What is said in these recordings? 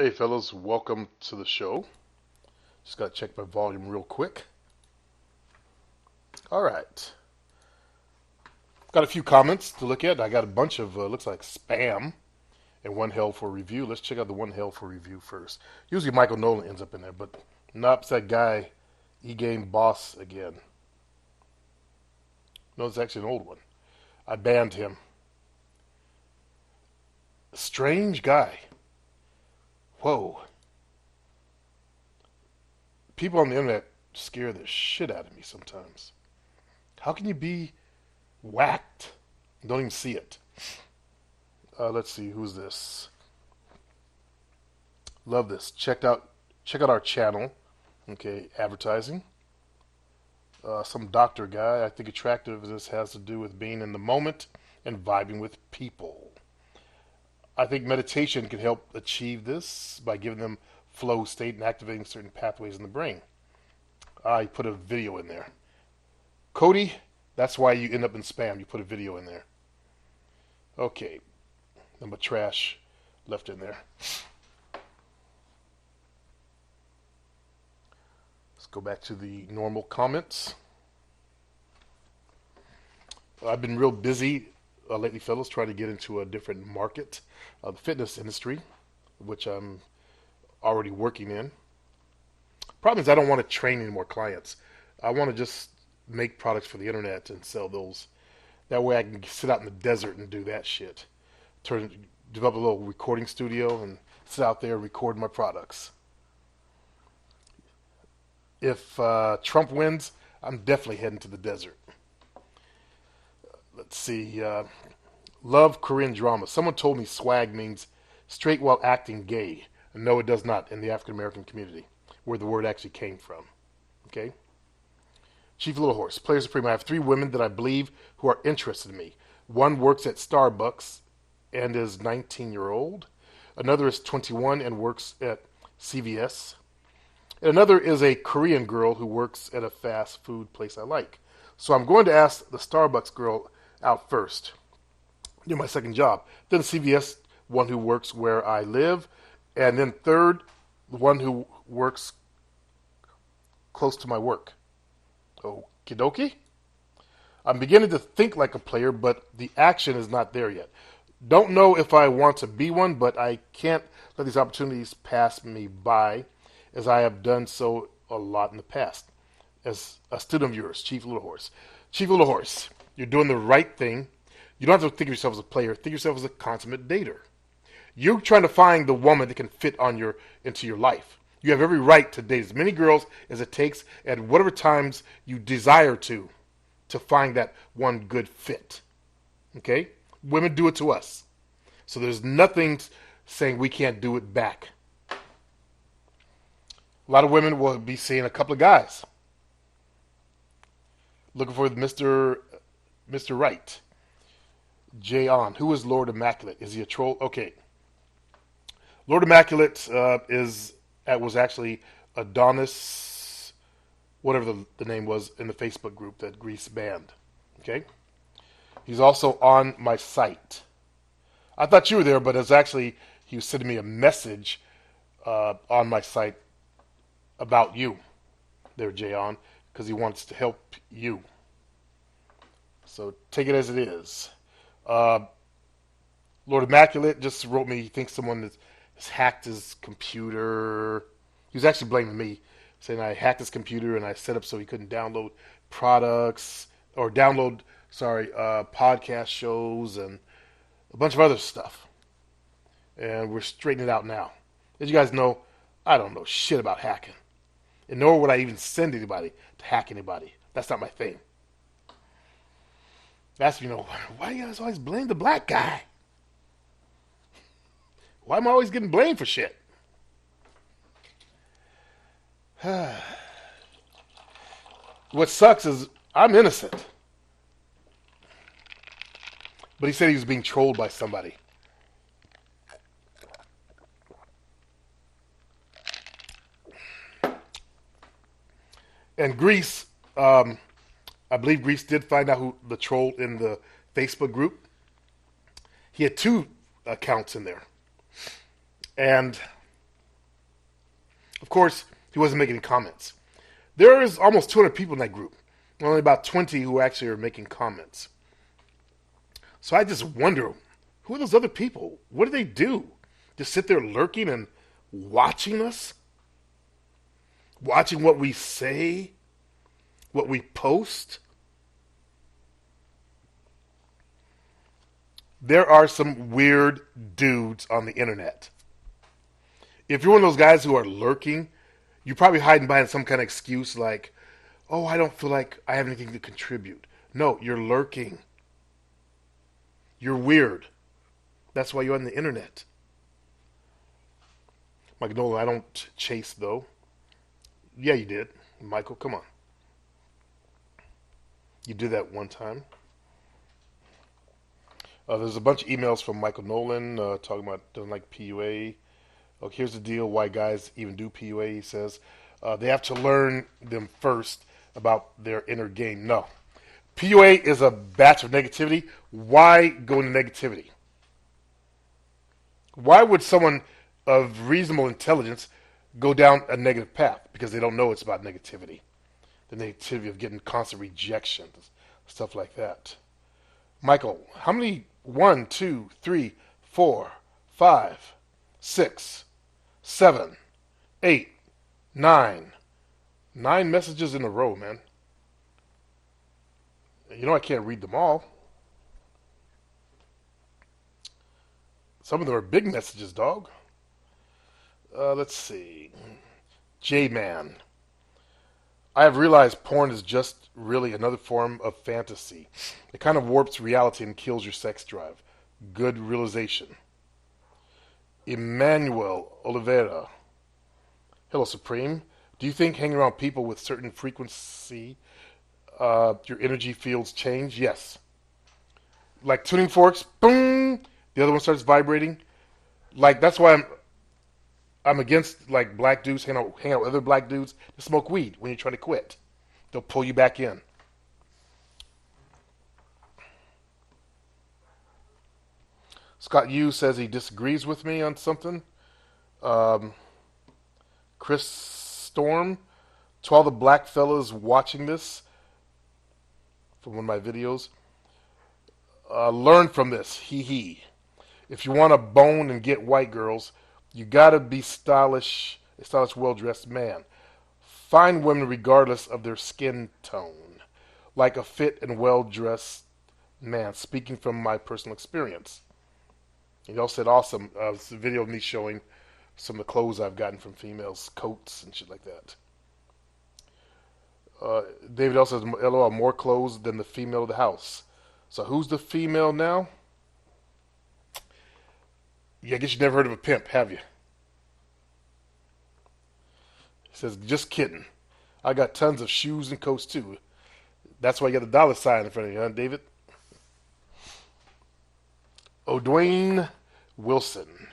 Hey fellas, welcome to the show. Just gotta check my volume real quick. All right, got a few comments to look at. I got a bunch of looks like spam and one hell for review. Let's check out the one hell for review first. Usually Michael Nolan ends up in there, but nope, it's that guy, E-Game Boss again. No, it's actually an old one. I banned him. Strange guy. Whoa. People on the internet scare the shit out of me sometimes. How can you be whacked? Don't even see it. Let's see, who's this? Love this. Check out our channel. Okay, advertising. Some doctor guy. I think attractiveness has to do with being in the moment and vibing with people. I think meditation can help achieve this by giving them flow state and activating certain pathways in the brain. I put a video in there. Cody, that's why you end up in spam. You put a video in there. Okay, number trash left in there. Let's go back to the normal comments. I've been real busy lately, fellas, trying to get into a different market, the fitness industry, which I'm already working in. Problem is, I don't want to train any more clients. I want to just make products for the internet and sell those. That way I can sit out in the desert and do that shit. Develop a little recording studio and sit out there and record my products. If Trump wins, I'm definitely heading to the desert. Let's see. Love Korean drama. Someone told me swag means straight while acting gay. No, it does not in the African American community, where the word actually came from. Okay? Chief Little Horse. Player Supreme. I have three women that I believe who are interested in me. One works at Starbucks and is 19-year-old. Another is 21 and works at CVS. And another is a Korean girl who works at a fast food place I like. So I'm going to ask the Starbucks girl out first. Do my second job. Then CVS, one who works where I live. And then third, the one who works close to my work. Okie dokie. I'm beginning to think like a player, but the action is not there yet. Don't know if I want to be one, but I can't let these opportunities pass me by, as I have done so a lot in the past. As a student of yours, Chief Little Horse. Chief Little Horse, you're doing the right thing. You don't have to think of yourself as a player. Think of yourself as a consummate dater. You're trying to find the woman that can fit into your life. You have every right to date as many girls as it takes at whatever times you desire to find that one good fit. Okay? Women do it to us. So there's nothing saying we can't do it back. A lot of women will be seeing a couple of guys looking for Mr. Right. Jay on. Who is Lord Immaculate? Is he a troll? Okay. Lord Immaculate was actually Adonis, whatever the name was in the Facebook group that Greece banned. Okay? He's also on my site. I thought you were there, but he was sending me a message on my site about you there, Jay on, because he wants to help you. So take it as it is. Lord Immaculate just wrote me he thinks someone has hacked his computer. He was actually blaming me, saying I hacked his computer and I set up so he couldn't download podcast shows and a bunch of other stuff. And we're straightening it out now. As you guys know, I don't know shit about hacking. And nor would I even send anybody to hack anybody. That's not my thing. That's, why do you guys always blame the black guy? Why am I always getting blamed for shit? What sucks is I'm innocent. But he said he was being trolled by somebody. And Greece, I believe Greece did find out who the troll in the Facebook group. He had two accounts in there. And Of course, he wasn't making any comments. There is almost 200 people in that group. Only about 20 who actually are making comments. So I just wonder, who are those other people? What do they do? Just sit there lurking and watching us? Watching what we say? What we post? There are some weird dudes on the internet. If you're one of those guys who are lurking, you're probably hiding behind some kind of excuse like, oh, I don't feel like I have anything to contribute. No, you're lurking. You're weird. That's why you're on the internet. Michael Nolan, I don't chase though. Yeah, you did. Michael, come on. You did that one time. There's a bunch of emails from Michael Nolan talking about doesn't like PUA. Okay, here's the deal why guys even do PUA. He says they have to learn them first about their inner game. No. PUA is a batch of negativity. Why go into negativity? Why would someone of reasonable intelligence go down a negative path? Because they don't know it's about negativity. The negativity of getting constant rejection, stuff like that. Michael, how many 1, 2, 3, 4, 5, 6, 7, 8, 9. 9 messages in a row, man. You know I can't read them all. Some of them are big messages, dog. Let's see. J-Man. I have realized porn is just really another form of fantasy. It kind of warps reality and kills your sex drive. Good realization. Emmanuel Oliveira. Hello, Supreme. Do you think hanging around people with certain frequency, your energy fields change? Yes. Like tuning forks, boom, the other one starts vibrating. Like that's why I'm against like black dudes hang out with other black dudes to smoke weed when you're trying to quit. They'll pull you back in. Scott Yu says he disagrees with me on something. Chris Storm, to all the black fellas watching this from one of my videos, learn from this. Hee hee. If you want to bone and get white girls, you gotta be stylish, a stylish, well-dressed man. Find women regardless of their skin tone, like a fit and well-dressed man. Speaking from my personal experience. He also said, awesome. It's a video of me showing some of the clothes I've gotten from females, coats and shit like that. David also says, LOL, more clothes than the female of the house. So who's the female now? Yeah, I guess you've never heard of a pimp, have you? He says, just kidding. I got tons of shoes and coats too. That's why you got the dollar sign in front of you, huh, David? O'Dwayne Wilson.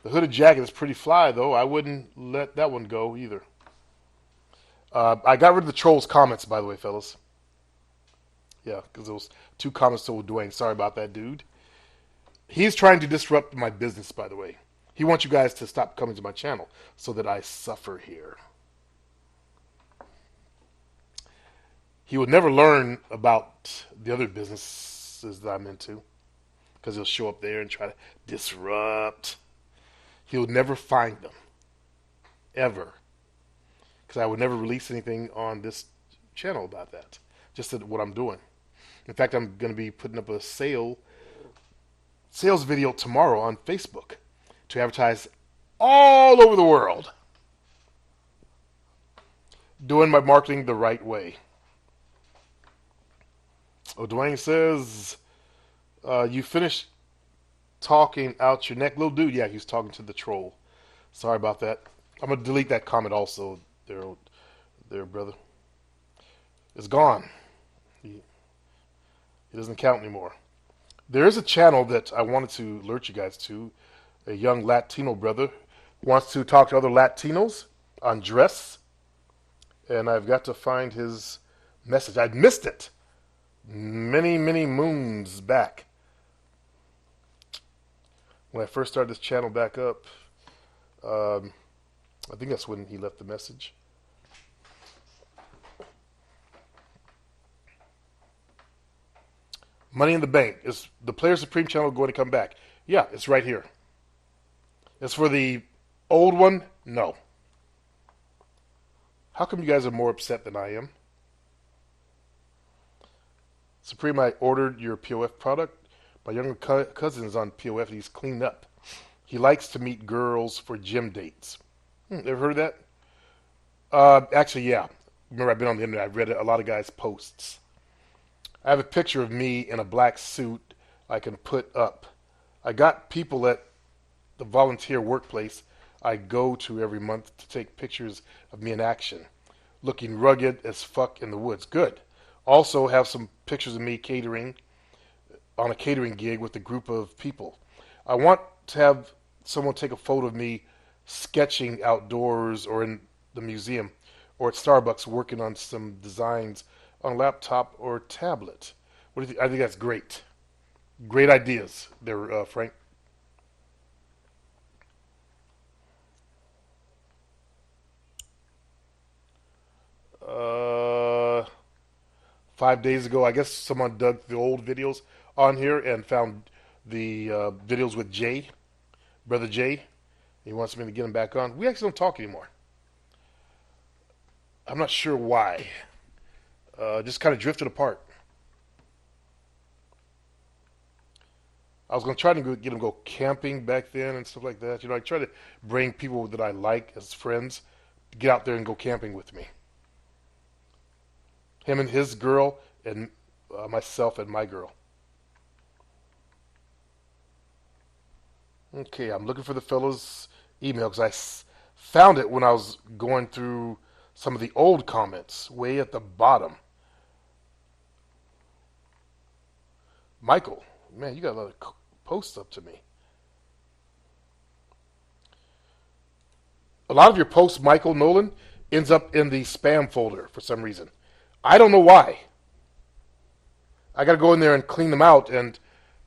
The hooded jacket is pretty fly, though. I wouldn't let that one go either. I got rid of the trolls' comments, by the way, fellas. Yeah, because there was 2 comments to Dwayne. Sorry about that, dude. He's trying to disrupt my business, by the way. He wants you guys to stop coming to my channel so that I suffer here. He would never learn about the other businesses that I'm into because he'll show up there and try to disrupt. He would never find them. Ever. Because I would never release anything on this channel about that. Just what I'm doing. In fact, I'm going to be putting up a sales video tomorrow on Facebook to advertise all over the world. Doing my marketing the right way. Dwayne says, you finished talking out your neck. Little dude, yeah, he's talking to the troll. Sorry about that. I'm going to delete that comment also, there, brother. It's gone. He doesn't count anymore. There is a channel that I wanted to alert you guys to. A young Latino brother wants to talk to other Latinos on dress. And I've got to find his message. I'd missed it many, many moons back. When I first started this channel back up, I think that's when he left the message. Money in the Bank. Is the Player Supreme channel going to come back? Yeah, it's right here. As for the old one, no. How come you guys are more upset than I am? Supreme, I ordered your POF product. My younger cousin is on POF and he's cleaned up. He likes to meet girls for gym dates. Ever heard of that? Actually, yeah. Remember, I've been on the internet. I've read a lot of guys' posts. I have a picture of me in a black suit I can put up. I got people at the volunteer workplace I go to every month to take pictures of me in action, looking rugged as fuck in the woods. Good. Also have some pictures of me catering on a catering gig with a group of people. I want to have someone take a photo of me sketching outdoors or in the museum or at Starbucks working on some designs on a laptop or tablet. What do you think? I think that's great. Great ideas there, Frank. Uh, 5 days ago, I guess someone dug the old videos on here and found the videos with Jay, brother Jay. He wants me to get him back on. We actually don't talk anymore. I'm not sure why. Just kind of drifted apart. I was going to try to get him go camping back then and stuff like that. You know, I try to bring people that I like as friends to get out there and go camping with me. Him and his girl, and myself and my girl. Okay, I'm looking for the fellow's email because found it when I was going through some of the old comments way at the bottom. Michael, man, you got a lot of posts up to me. A lot of your posts, Michael Nolan, ends up in the spam folder for some reason. I don't know why. I got to go in there and clean them out and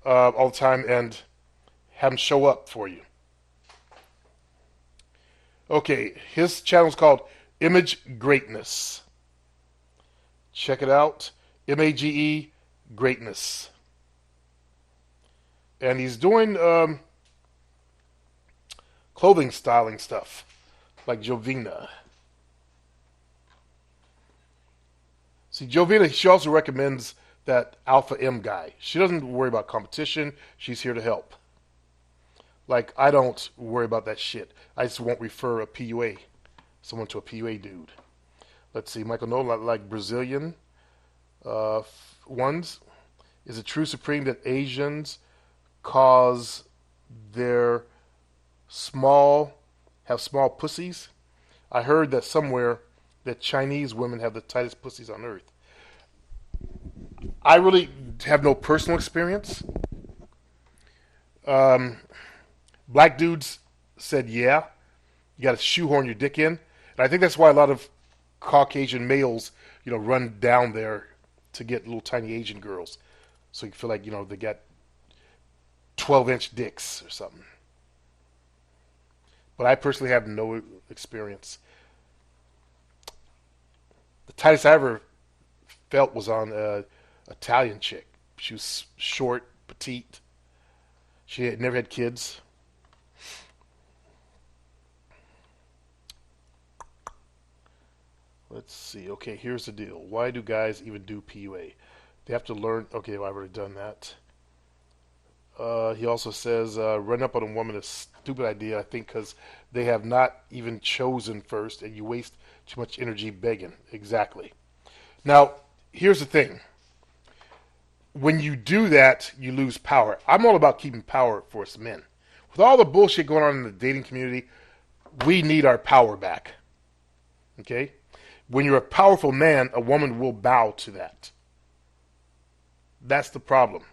all the time and have them show up for you. Okay, his channel is called Image Greatness. Check it out. MAGE Greatness. And he's doing clothing styling stuff like Jovina. See, Jovina, she also recommends that Alpha M guy. She doesn't worry about competition. She's here to help. Like, I don't worry about that shit. I just won't refer a PUA, someone to a PUA dude. Let's see, Michael Nolan, like Brazilian ones. Is it true, Supreme, that Asians cause their have small pussies? I heard that somewhere that Chinese women have the tightest pussies on earth. I really have no personal experience. Black dudes said, yeah, you got to shoehorn your dick in. And I think that's why a lot of Caucasian males, run down there to get little tiny Asian girls. So you feel like, they got 12-inch dicks or something. But I personally have no experience. The tightest I ever felt was on an Italian chick. She was short, petite. She had never had kids. Let's see. Okay, here's the deal. Why do guys even do PUA? They have to learn. Okay, well, I've already done that. He also says, run up on a woman is a stupid idea, I think, because they have not even chosen first, and you waste too much energy begging. Exactly. Now, here's the thing. When you do that, you lose power. I'm all about keeping power for us men. With all the bullshit going on in the dating community, we need our power back. Okay? When you're a powerful man, a woman will bow to that. That's the problem.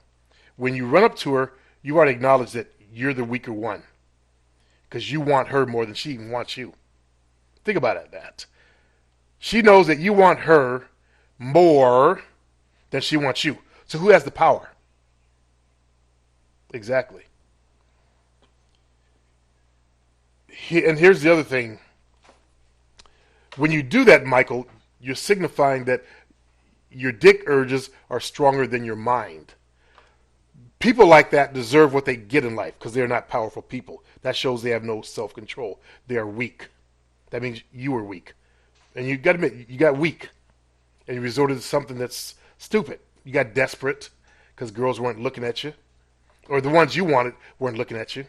When you run up to her, you already acknowledge that you're the weaker one. Because you want her more than she even wants you. Think about it, that. She knows that you want her more than she wants you. So who has the power? Exactly. And here's the other thing When you do that, Michael, you're signifying that your dick urges are stronger than your mind. People like that deserve what they get in life because they're not powerful people. That shows they have no self-control. They are weak. That means you were weak. And you got to admit, you got weak. And you resorted to something that's stupid. You got desperate because girls weren't looking at you. Or the ones you wanted weren't looking at you.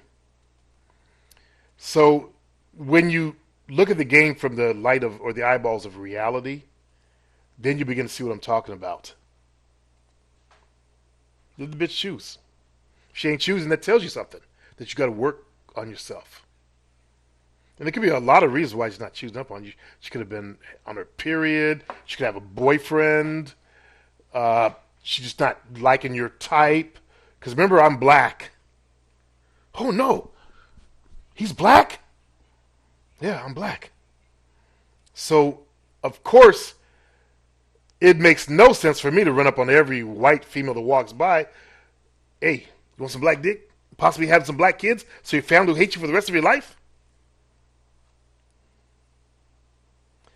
So when you look at the game from the light of, or the eyeballs of reality, then you begin to see what I'm talking about. Let the bitch choose. If she ain't choosing, that tells you something. That you got to work on yourself. And there could be a lot of reasons why she's not choosing up on you. She could have been on her period. She could have a boyfriend. She's just not liking your type. Because remember, I'm black. Oh, no. He's black? Yeah, I'm black. So, of course, it makes no sense for me to run up on every white female that walks by. Hey, you want some black dick? Possibly have some black kids so your family will hate you for the rest of your life?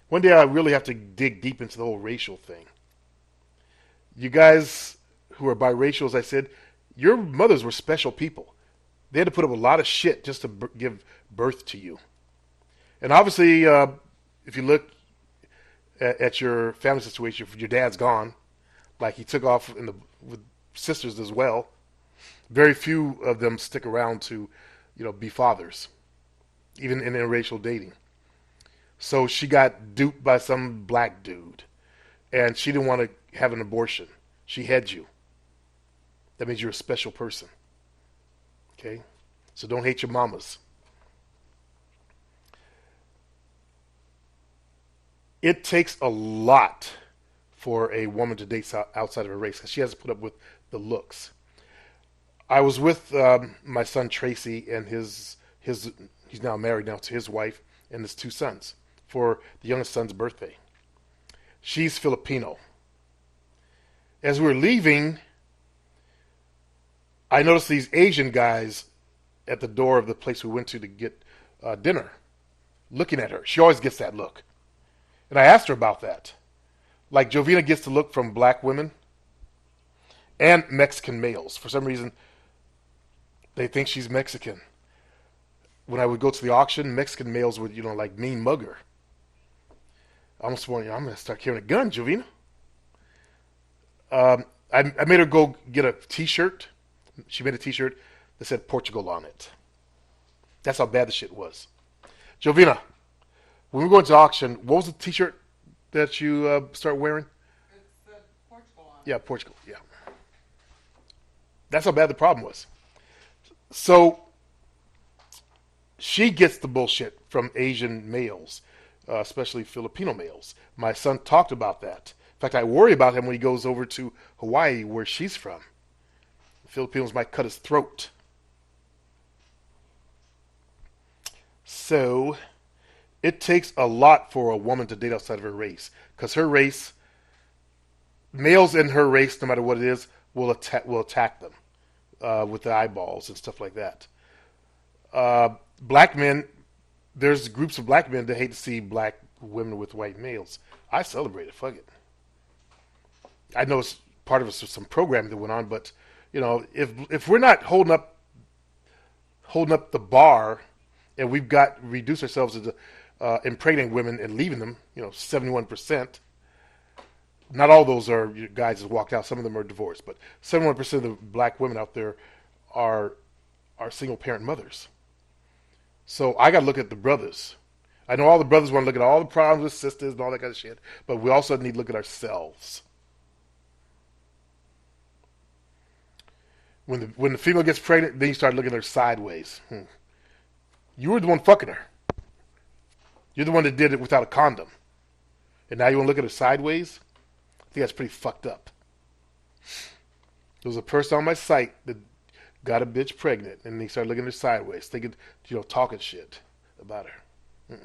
One day I really have to dig deep into the whole racial thing. You guys who are biracial, as I said, your mothers were special people. They had to put up a lot of shit just to give birth to you. And obviously, if you look at your family situation, your dad's gone, like he took off with sisters as well. Very few of them stick around to, be fathers, even in interracial dating. So she got duped by some black dude, and she didn't want to have an abortion. She had you. That means you're a special person. Okay? So don't hate your mamas. It takes a lot for a woman to date outside of her race because she has to put up with the looks. I was with my son Tracy and he's now married now to his wife and his 2 sons for the youngest son's birthday. She's Filipino. As we were leaving, I noticed these Asian guys at the door of the place we went to get dinner, looking at her. She always gets that look. And I asked her about that. Like Jovina gets the look from black women and Mexican males. For some reason, they think she's Mexican. When I would go to the auction, Mexican males would, like mean mugger. I almost wanted, I'm going to start carrying a gun, Jovina. I made her go get a t-shirt. She made a t-shirt that said Portugal on it. That's how bad the shit was. Jovina, when we were going to auction, what was the t-shirt that you start wearing? It said Portugal on it. Yeah, Portugal, yeah. That's how bad the problem was. So, she gets the bullshit from Asian males, especially Filipino males. My son talked about that. In fact, I worry about him when he goes over to Hawaii, where she's from. The Filipinos might cut his throat. So, it takes a lot for a woman to date outside of her race. Because her race, males in her race, no matter what it is, will attack them with the eyeballs and stuff like that. Black men, there's groups of black men that hate to see black women with white males. I celebrate it. Fuck it. I know it's part of some programming that went on, but if we're not holding up the bar, and we've got reduced ourselves to impregnating women and leaving them, 71%. Not all those are guys that walked out. Some of them are divorced, but 71% of the black women out there are single parent mothers. So I got to look at the brothers. I know all the brothers want to look at all the problems with sisters and all that kind of shit, but we also need to look at ourselves. When the female gets pregnant, then you start looking at her sideways. You were the one fucking her. You're the one that did it without a condom. And now you want to look at her sideways? I think that's pretty fucked up. There was a person on my site that got a bitch pregnant, and he started looking at her sideways, thinking, talking shit about her.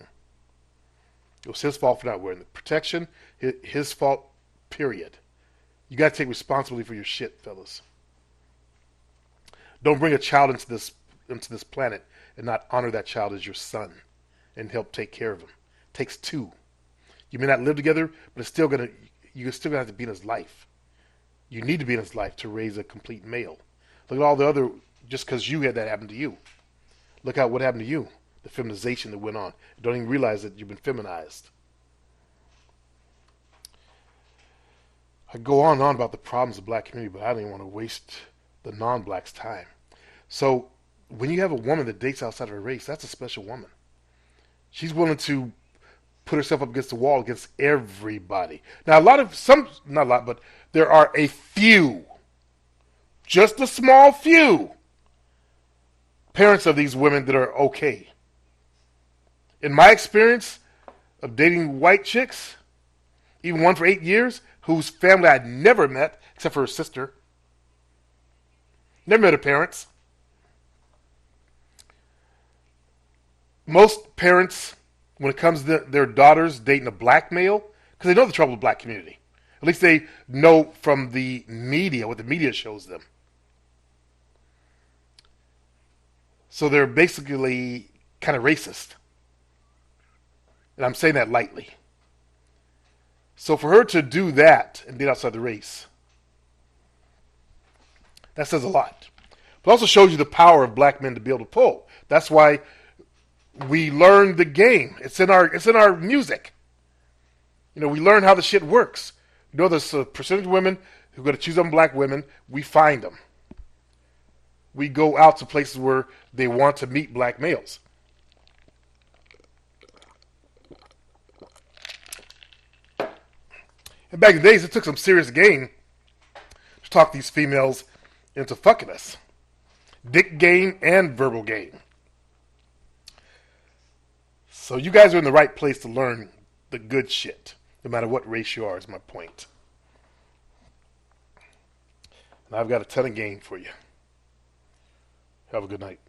It was his fault for not wearing the protection. His fault, period. You got to take responsibility for your shit, fellas. Don't bring a child into this planet and not honor that child as your son and help take care of him. It takes 2. You may not live together, but you're still gonna have to be in his life. You need to be in his life to raise a complete male. Look at all the other, just because you had that happen to you. Look at what happened to you, the feminization that went on. You don't even realize that you've been feminized. I go on and on about the problems of the black community, but I don't even want to waste the non-blacks' time. So when you have a woman that dates outside of her race, that's a special woman. She's willing to put herself up against the wall against everybody. Now, not a lot, but there are a few, just a small few, parents of these women that are okay. In my experience of dating white chicks, even one for 8 years, whose family I'd never met except for her sister, never met her parents. Most parents, when it comes to their daughters dating a black male, because they know the trouble of the black community. At least they know from the media, what the media shows them. So they're basically kind of racist. And I'm saying that lightly. So for her to do that and date outside the race, that says a lot. But also shows you the power of black men to be able to pull. That's why we learn the game. It's in our music. You know, we learn how the shit works. You know, there's a percentage of women who are going to choose on black women. We find them. We go out to places where they want to meet black males. And back in the days, it took some serious game to talk these females into fucking us. Dick game and verbal game. So you guys are in the right place to learn the good shit, no matter what race you are, is my point. And I've got a ton of game for you. Have a good night.